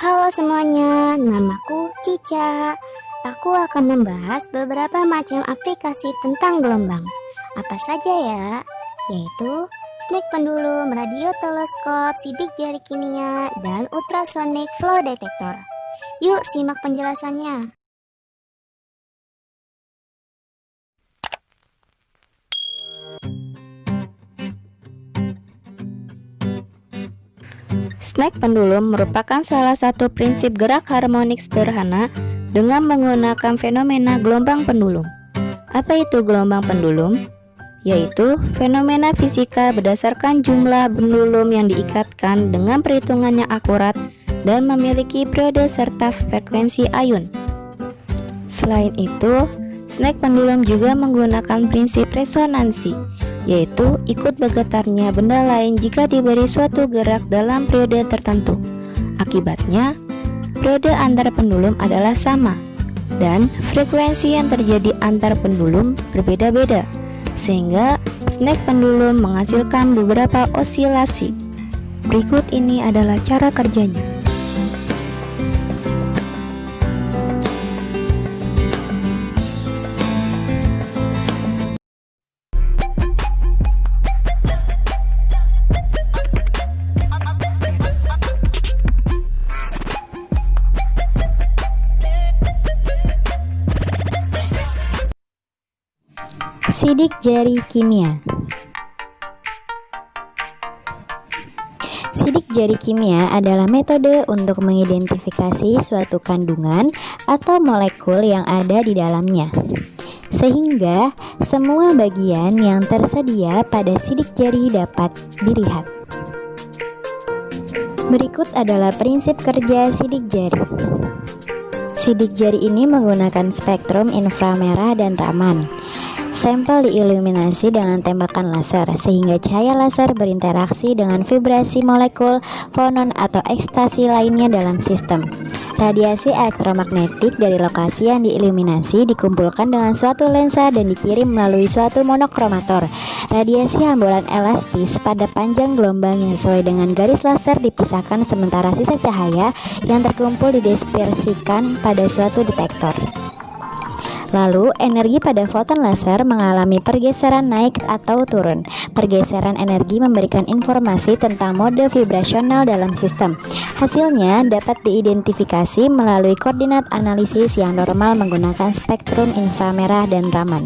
Halo semuanya, namaku Cica. Aku akan membahas beberapa macam aplikasi tentang gelombang. Apa saja ya? Yaitu snack pendulum, radio teleskop, sidik jari kimia, dan ultrasonic flow detector. Yuk simak penjelasannya. Snack pendulum merupakan salah satu prinsip gerak harmonik sederhana dengan menggunakan fenomena gelombang pendulum. Apa itu gelombang pendulum? Yaitu fenomena fisika berdasarkan jumlah pendulum yang diikatkan dengan perhitungan yang akurat dan memiliki periode serta frekuensi ayun. Selain itu, snack pendulum juga menggunakan prinsip resonansi, yaitu ikut bergetarnya benda lain jika diberi suatu gerak dalam periode tertentu. Akibatnya, periode antar pendulum adalah sama, dan frekuensi yang terjadi antar pendulum berbeda-beda, sehingga snack pendulum menghasilkan beberapa osilasi. Berikut ini adalah cara kerjanya. Sidik jari kimia. Sidik jari kimia adalah metode untuk mengidentifikasi suatu kandungan atau molekul yang ada di dalamnya, sehingga semua bagian yang tersedia pada sidik jari dapat dilihat. Berikut adalah prinsip kerja sidik jari. Sidik jari ini menggunakan spektrum inframerah dan Raman. Sampel diiluminasi dengan tembakan laser sehingga cahaya laser berinteraksi dengan vibrasi molekul, fonon atau ekstasi lainnya dalam sistem. Radiasi elektromagnetik dari lokasi yang diiluminasi dikumpulkan dengan suatu lensa dan dikirim melalui suatu monokromator. Radiasi hamburan elastis pada panjang gelombang yang sesuai dengan garis laser dipisahkan, sementara sisa cahaya yang terkumpul didispersikan pada suatu detektor. Lalu, energi pada foton laser mengalami pergeseran naik atau turun. Pergeseran energi memberikan informasi tentang mode vibrasional dalam sistem. Hasilnya dapat diidentifikasi melalui koordinat analisis yang normal menggunakan spektrum inframerah dan Raman.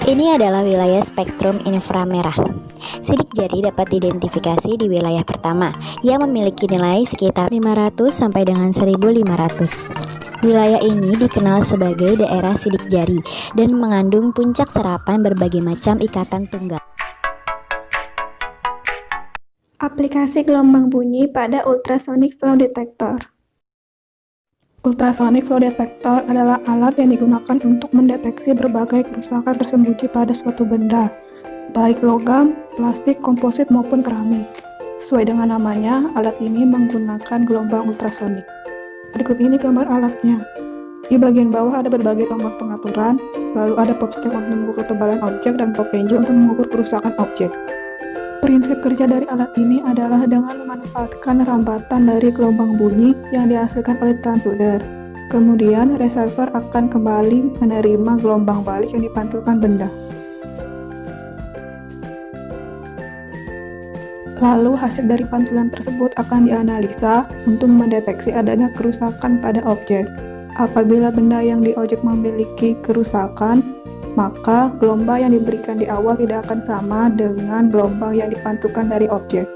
Ini adalah wilayah spektrum inframerah. Sidik jari dapat diidentifikasi di wilayah pertama yang memiliki nilai sekitar 500 sampai dengan 1500. Wilayah ini dikenal sebagai daerah sidik jari dan mengandung puncak serapan berbagai macam ikatan tunggal. Aplikasi gelombang bunyi pada ultrasonic flow detector. Ultrasonic flow detector adalah alat yang digunakan untuk mendeteksi berbagai kerusakan tersembunyi pada suatu benda, baik logam, plastik, komposit maupun keramik. Sesuai dengan namanya, alat ini menggunakan gelombang ultrasonik. Berikut ini gambar alatnya. Di bagian bawah ada berbagai tombol pengaturan, lalu ada popstick untuk mengukur ketebalan objek dan pop angel untuk mengukur kerusakan objek. Prinsip kerja dari alat ini adalah dengan memanfaatkan rambatan dari gelombang bunyi yang dihasilkan oleh transducer. Kemudian, receiver akan kembali menerima gelombang balik yang dipantulkan benda. Lalu hasil dari pantulan tersebut akan dianalisa untuk mendeteksi adanya kerusakan pada objek. Apabila benda yang di objek memiliki kerusakan, maka gelombang yang diberikan di awal tidak akan sama dengan gelombang yang dipantulkan dari objek.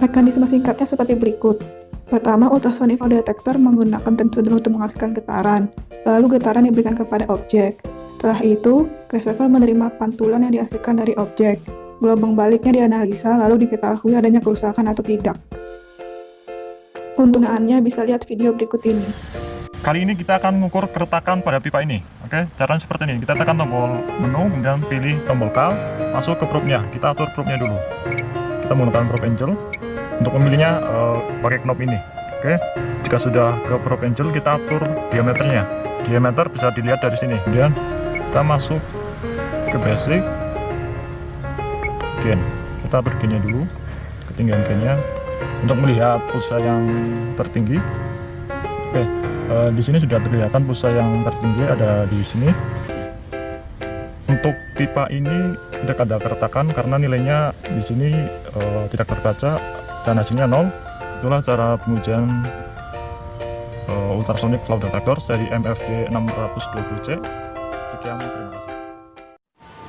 Mekanisme singkatnya seperti berikut. Pertama, ultrasonic flow detector menggunakan transducer untuk menghasilkan getaran. Lalu getaran diberikan kepada objek. Setelah itu, receiver menerima pantulan yang dihasilkan dari objek. Gelombang baliknya dianalisa, lalu diketahui adanya kerusakan atau tidak. Penggunaannya bisa lihat video berikut ini. Kali ini kita akan mengukur keretakan pada pipa ini. Oke, caranya seperti ini. Kita tekan tombol menu, kemudian pilih tombol K, masuk ke probe-nya. Kita atur probe-nya dulu. Kita menggunakan probe angel. Untuk memilihnya pakai knob ini. Oke, jika sudah ke probe angel, kita atur diameternya. Diameter bisa dilihat dari sini. Kemudian kita masuk ke basic, gain. Kita atur gainnya dulu, ketinggian gainnya untuk melihat pulsa yang tertinggi. Oke, di sini sudah kelihatan pulsa yang tertinggi ada di sini. Untuk pipa ini tidak ada keretakan karena nilainya di sini tidak terbaca dan hasilnya 0. Itulah cara pengujian ultrasonic flow detector seri MFD 620C. Sekian, terima kasih.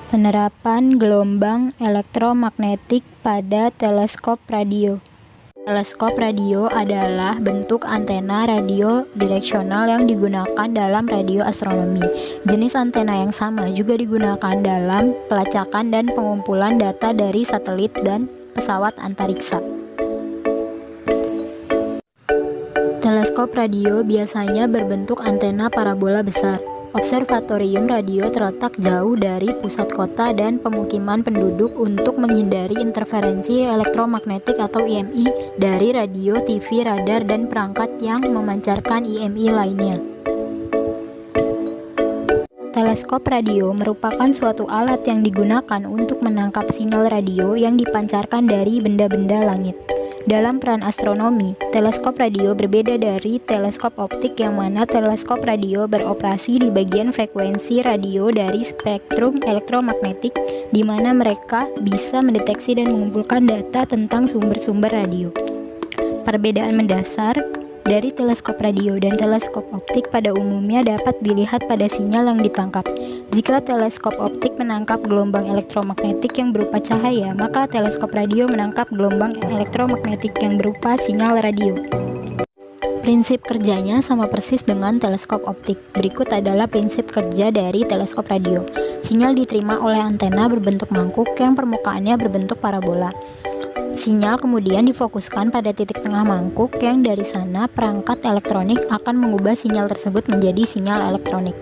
Penerapan gelombang elektromagnetik pada teleskop radio. Teleskop radio adalah bentuk antena radio direksional yang digunakan dalam radio astronomi. Jenis antena yang sama juga digunakan dalam pelacakan dan pengumpulan data dari satelit dan pesawat antariksa. Teleskop radio biasanya berbentuk antena parabola besar. Observatorium radio terletak jauh dari pusat kota dan pemukiman penduduk untuk menghindari interferensi elektromagnetik atau IMI dari radio, TV, radar, dan perangkat yang memancarkan IMI lainnya. Teleskop radio merupakan suatu alat yang digunakan untuk menangkap sinyal radio yang dipancarkan dari benda-benda langit. Dalam peran astronomi, teleskop radio berbeda dari teleskop optik yang mana teleskop radio beroperasi di bagian frekuensi radio dari spektrum elektromagnetik di mana mereka bisa mendeteksi dan mengumpulkan data tentang sumber-sumber radio. Perbedaan mendasar dari teleskop radio dan teleskop optik pada umumnya dapat dilihat pada sinyal yang ditangkap. Jika teleskop optik menangkap gelombang elektromagnetik yang berupa cahaya, maka teleskop radio menangkap gelombang elektromagnetik yang berupa sinyal radio. Prinsip kerjanya sama persis dengan teleskop optik. Berikut adalah prinsip kerja dari teleskop radio. Sinyal diterima oleh antena berbentuk mangkuk yang permukaannya berbentuk parabola. Sinyal kemudian difokuskan pada titik tengah mangkuk yang dari sana perangkat elektronik akan mengubah sinyal tersebut menjadi sinyal elektronik.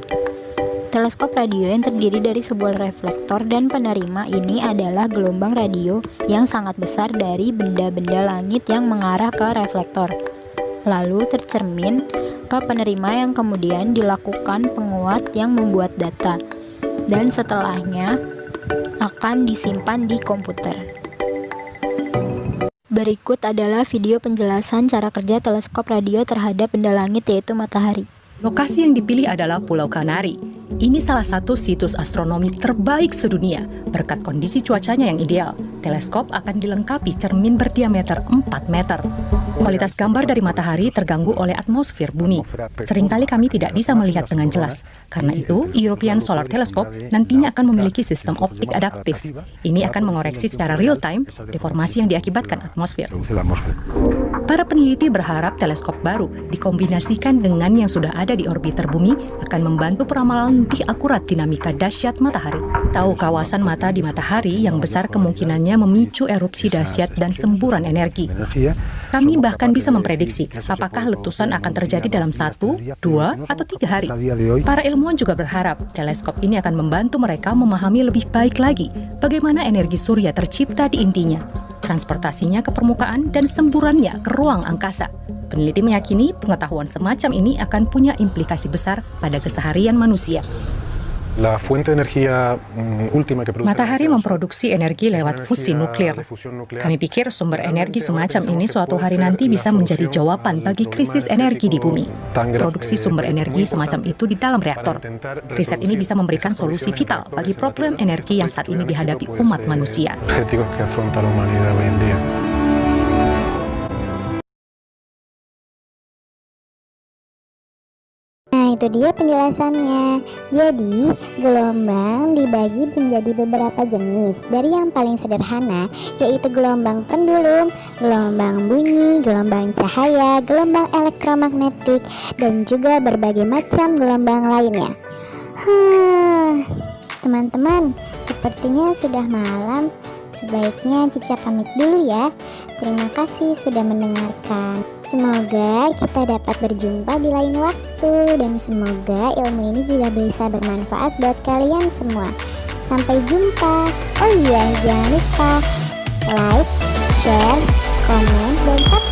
Teleskop radio yang terdiri dari sebuah reflektor dan penerima ini adalah gelombang radio yang sangat besar dari benda-benda langit yang mengarah ke reflektor, lalu tercermin ke penerima yang kemudian dilakukan penguat yang membuat data, dan setelahnya akan disimpan di komputer. Berikut adalah video penjelasan cara kerja teleskop radio terhadap benda langit yaitu matahari. Lokasi yang dipilih adalah Pulau Kanari. Ini salah satu situs astronomi terbaik sedunia. Berkat kondisi cuacanya yang ideal, teleskop akan dilengkapi cermin berdiameter 4 meter. Kualitas gambar dari matahari terganggu oleh atmosfer bumi. Seringkali kami tidak bisa melihat dengan jelas. Karena itu, European Solar Telescope nantinya akan memiliki sistem optik adaptif. Ini akan mengoreksi secara real-time deformasi yang diakibatkan atmosfer. Para peneliti berharap teleskop baru dikombinasikan dengan yang sudah ada di orbiter bumi akan membantu peramalan lebih akurat dinamika dahsyat matahari. Tahu kawasan mata di matahari yang besar kemungkinannya memicu erupsi dahsyat dan semburan energi. Kami bahkan bisa memprediksi apakah letusan akan terjadi dalam 1, 2, atau 3 hari. Para ilmuwan juga berharap teleskop ini akan membantu mereka memahami lebih baik lagi bagaimana energi surya tercipta di intinya, transportasinya ke permukaan, dan semburannya ke ruang angkasa. Peneliti meyakini pengetahuan semacam ini akan punya implikasi besar pada keseharian manusia. Matahari memproduksi energi lewat fusi nuklir. Kami pikir sumber energi semacam ini suatu hari nanti bisa menjadi jawaban bagi krisis energi di bumi. Produksi sumber energi semacam itu di dalam reaktor. Riset ini bisa memberikan solusi vital bagi problem energi yang saat ini dihadapi umat manusia. Itu dia penjelasannya. Jadi, gelombang dibagi menjadi beberapa jenis. Dari yang paling sederhana, yaitu gelombang pendulum, gelombang bunyi, gelombang cahaya, gelombang elektromagnetik, dan juga berbagai macam gelombang lainnya. Teman-teman, sepertinya sudah malam. Sebaiknya Cica pamit dulu ya. Terima kasih sudah mendengarkan. Semoga kita dapat berjumpa di lain waktu, dan semoga ilmu ini juga bisa bermanfaat buat kalian semua. Sampai jumpa. Oh iya, jangan lupa like, share, komen, dan subscribe.